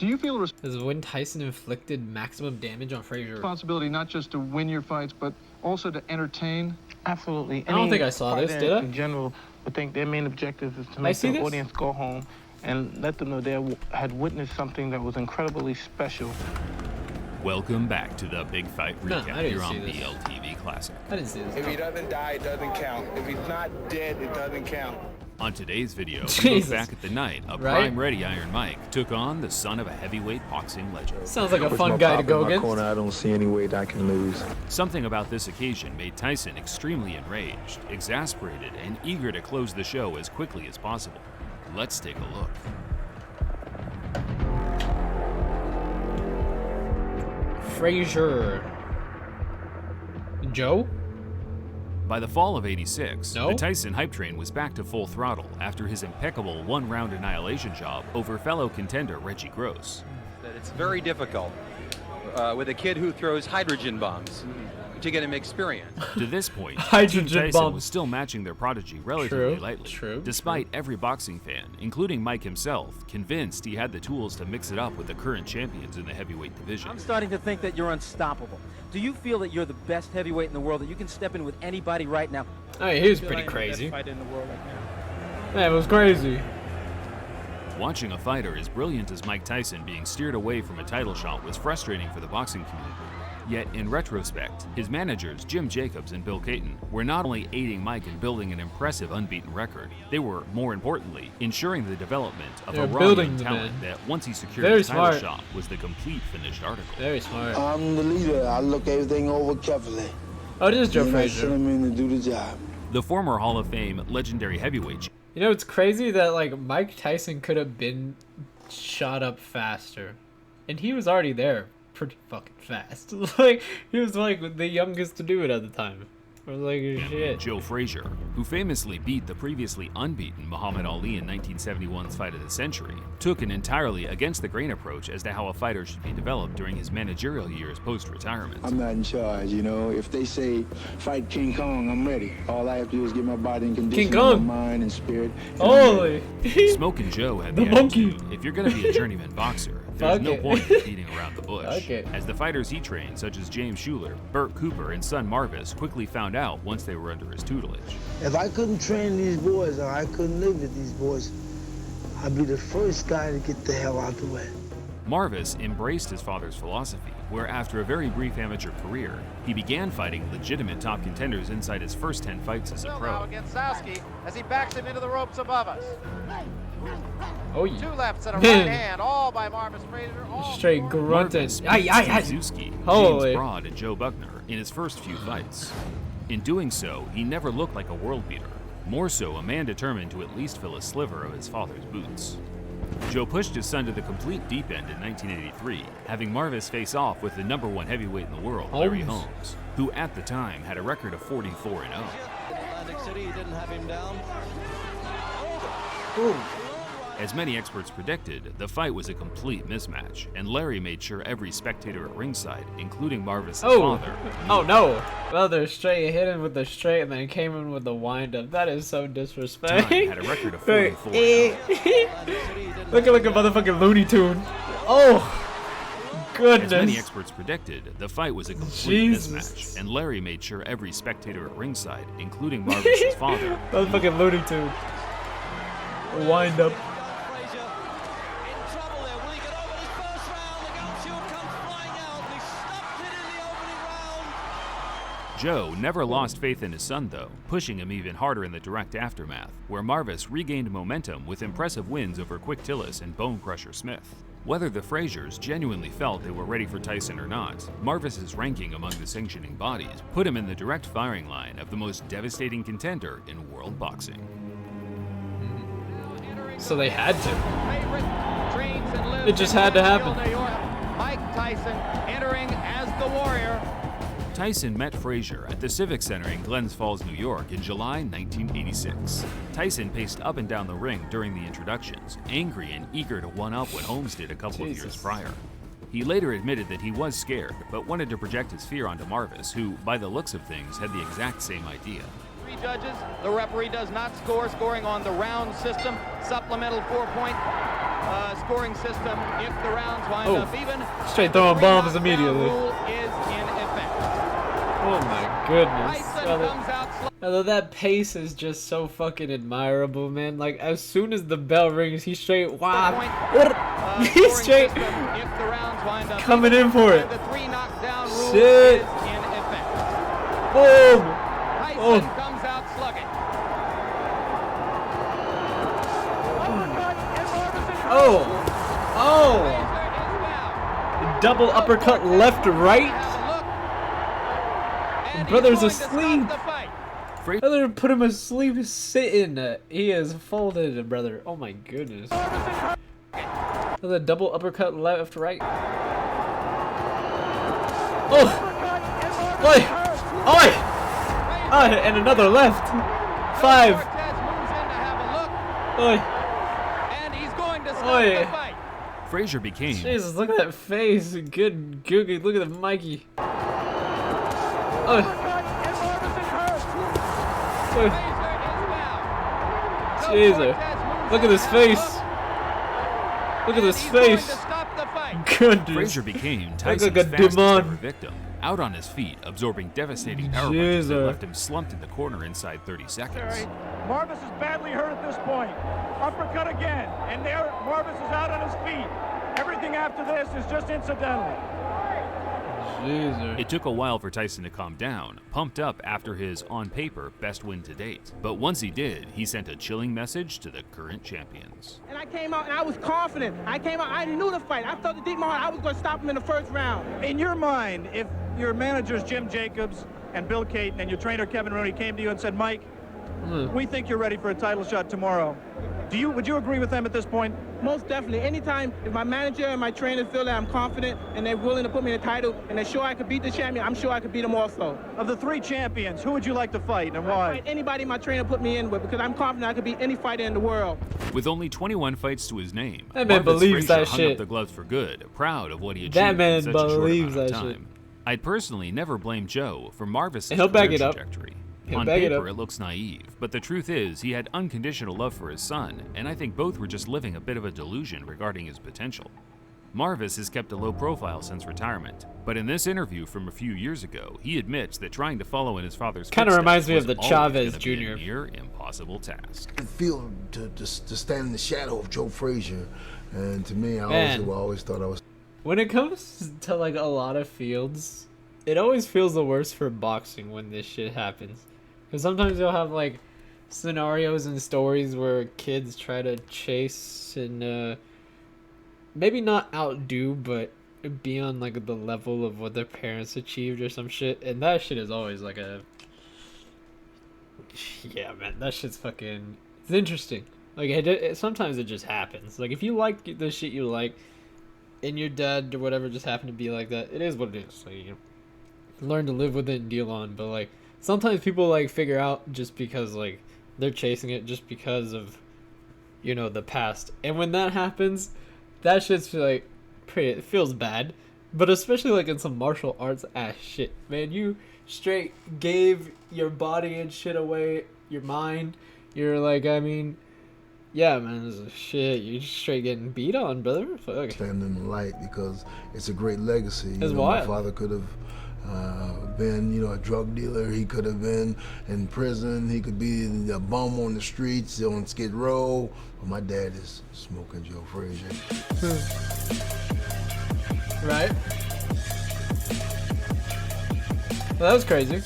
Do you feel Has when Tyson inflicted maximum damage on Frazier? responsibility not just to win your fights, but also to entertain? Absolutely. I don't think I saw this, did I? In general, I think their main objective is to I make see the this? audience go home and let them know they had witnessed something that was incredibly special. Welcome back to the Big Fight No, Recap I didn't here on see this. BLTV Classic. I didn't see this. If he doesn't die, it doesn't count. If he's not dead, it doesn't count. On today's video, we look Jesus. back at the night a Right? prime-ready Iron Mike took on the son of a heavyweight boxing legend. Sounds like a With fun my guy to pop go in my against. corner, I don't see any way that I can lose. Something about this occasion made Tyson extremely enraged, exasperated, and eager to close the show as quickly as possible. Let's take a look. Frazier. Joe? By the fall of '86, No? the Tyson hype train was back to full throttle after his impeccable one-round annihilation job over fellow contender Reggie Gross. That it's very difficult with a kid who throws hydrogen bombs to get him experience. To this point, Hydrogen Team Tyson bombs. was still matching their prodigy relatively True, lightly, true, despite every boxing fan, including Mike himself, convinced he had the tools to mix it up with the current champions in the heavyweight division. I'm starting to think that you're unstoppable. Do you feel that you're the best heavyweight in the world, that you can step in with anybody right now? I mean, he was pretty crazy. Fighter in the world right now. Man, it was crazy. Watching a fighter as brilliant as Mike Tyson being steered away from a title shot was frustrating for the boxing community. Yet, in retrospect, his managers, Jim Jacobs and Bill Caton, were not only aiding Mike in building an impressive unbeaten record, they were, more importantly, ensuring the development of They a were raw building young the talent man. that, once he secured Very his title smart. shot, was the complete finished article. Very smart. I'm the leader. I look everything over carefully. Oh, this is Joe Then I send Frazier. him in to do the job. The former Hall of Fame legendary heavyweight You know, it's crazy that, like, Mike Tyson could have been shot up faster. And he was already there pretty fucking fast. Like, he was, like, the youngest to do it at the time. I was like, shit. Joe Frazier, who famously beat the previously unbeaten Muhammad Ali in 1971's Fight of the Century, took an entirely against-the-grain approach as to how a fighter should be developed during his managerial years post-retirement. I'm not in charge, you know. If they say fight King Kong, I'm ready. All I have to do is get my body in condition, King Kong. my mind and spirit. and I'm Holy. Smokin' Joe had The the monkey. attitude, if you're going to be a journeyman boxer, there's Fuck no it. point in beating around the bush. Fuck it. As the fighters he trained, such as James Shuler, Burt Cooper, and son Marvis, quickly found out once they were under his tutelage. If I couldn't train these boys or I couldn't live with these boys, I'd be the first guy to get the hell out the way. Marvis embraced his father's philosophy, where after a very brief amateur career, he began fighting legitimate top contenders inside his first 10 fights as a Now pro. against Sowski as he backs him into the ropes above us. Oh, Two yeah. lefts and a right hand, all by Marvis Frazier. all Straight for- grunting. Marvis Aye, beat aye, aye. Suzuki, Holy. James Broad, and Joe Buckner in his first few fights. In doing so, he never looked like a world beater, more so a man determined to at least fill a sliver of his father's boots. Joe pushed his son to the complete deep end in 1983, having Marvis face off with the #1 heavyweight in the world, Larry Holmes. Holmes, who at the time had a record of 44-0. Atlantic City, he didn't have him down. As many experts predicted, the fight was a complete mismatch, and Larry made sure every spectator at ringside, including Marvis' Oh. father, Oh, no. Well, they're straight. Hit him with the straight and then came in with the wind up. That is so time disrespectful. had a record of Right. 44-0. Looking like a motherfucking Looney Tune. Oh, As many goodness. experts predicted, the fight was a complete Jesus. mismatch, and Larry made sure every spectator at ringside, including Marvis' father, Motherfucking Looney Tune. Wind up. Frazier in trouble there. Will he get over this first round? The gum shield comes flying out. He stopped it in the opening round. Joe never lost faith in his son, though, pushing him even harder in the direct aftermath, where Marvis regained momentum with impressive wins over Quick Tillis and Bone Crusher Smith. Whether the Fraziers genuinely felt they were ready for Tyson or not, Marvis's ranking among the sanctioning bodies put him in the direct firing line of the most devastating contender in world boxing. So they had to. Favorite trains and lives It just in had to Nashville, happen. New York. Mike Tyson entering as the Warrior. Tyson met Frazier at the Civic Center in Glens Falls, New York in July 1986. Tyson paced up and down the ring during the introductions, angry and eager to one-up what Holmes did a couple of years Jesus. prior. He later admitted that he was scared, but wanted to project his fear onto Marvis, who, by the looks of things, had the exact same idea. Three judges. The referee does not score, scoring on the round system. Supplemental 4-point. scoring system if the rounds wind up even. Straight throwing bombs Three-knockdown immediately. rule is in effect. Oh my goodness. Tyson comes out Although that pace is just so fucking admirable, man. Like, as soon as the bell rings, he's straight, wow. He's straight if the rounds wind up coming even, in for it. and the three knockdown rule Shit. is in effect. Boom. Tyson comes out slugging. Oh. Double uppercut left, right. Brother's asleep. Brother put him asleep sitting. He is folded, brother. Oh my goodness. The double uppercut left, right. Oh! Oi! Oi! And another left. 5. Oi! And he's going to stop Oi! the fight. Frazier became Jesus, look at that face. Good Googie. Look at the Mikey. Oi! Jesus. Look at his face. Look at his face. Goodness. Frazier became Look Tyson's like a fastest demon. ever victim, out on his feet, absorbing devastating power punches Jesus. that left him slumped in the corner inside 30 seconds. Marvis is badly hurt at this point. Uppercut again, and there Marvis is out on his feet. Everything after this is just incidental. Jesus. It took a while for Tyson to calm down, pumped up after his, on paper, best win to date. But once he did, he sent a chilling message to the current champions. And I came out and I was confident. I came out, I knew the fight. I felt it deep in my heart I was going to stop him in the first round. In your mind, if your managers Jim Jacobs and Bill Caton and your trainer Kevin Rooney came to you and said, Mike, we think you're ready for a title shot tomorrow. Would you agree with them at this point? Most definitely. Anytime if my manager and my trainers feel that I'm confident and they're willing to put me in a title and they're sure I could beat the champion, I'm sure I could beat them also. Of the 3 champions, who would you like to fight and why? Fight anybody my trainer put me in with because I'm confident I could beat any fighter in the world. With only 21 fights to his name, That man Marvis believes Frazier that hung shit. up the gloves for good, proud of what he achieved That man in such a short believes amount of that shit. time. I'd personally never blame Joe for Marvis's He'll back career it up. trajectory. He'll On back it paper, up. it looks naive, but the truth is he had unconditional love for his son, and I think both were just living a bit of a delusion regarding his potential. Marvis has kept a low profile since retirement, but in this interview from a few years ago, he admits that trying to follow in his father's Kinda footsteps reminds me of was the always Chavez gonna be Jr. a near impossible task. It feels to stand in the shadow of Joe Frazier, and to me, I always thought I was. When it comes to like a lot of fields, it always feels the worst for boxing when this shit happens. Because sometimes you'll have like scenarios and stories where kids try to chase and maybe not outdo, but be on like the level of what their parents achieved or some shit. And that shit is always like a... Yeah, man, that shit's fucking... It's interesting. Like, sometimes it just happens. Like, if you like the shit you like, and your dad or whatever just happened to be like that, it is what it is. Like, you learn to live with it and deal on. But, like, sometimes people, like, figure out just because, like, they're chasing it just because of, you know, the past. And when that happens, that shit's, like, it feels bad. But especially, like, in some martial arts ass shit. Man, you straight gave your body and shit away, your mind. You're, like, I mean... Yeah, man, this is shit. You're just straight getting beat on, brother. Fuck. Stand in the light because it's a great legacy. It's wild. My father could have been, a drug dealer. He could have been in prison. He could be a bum on the streets on Skid Row. But my dad is smoking Joe Frazier. Right? Well, that was crazy.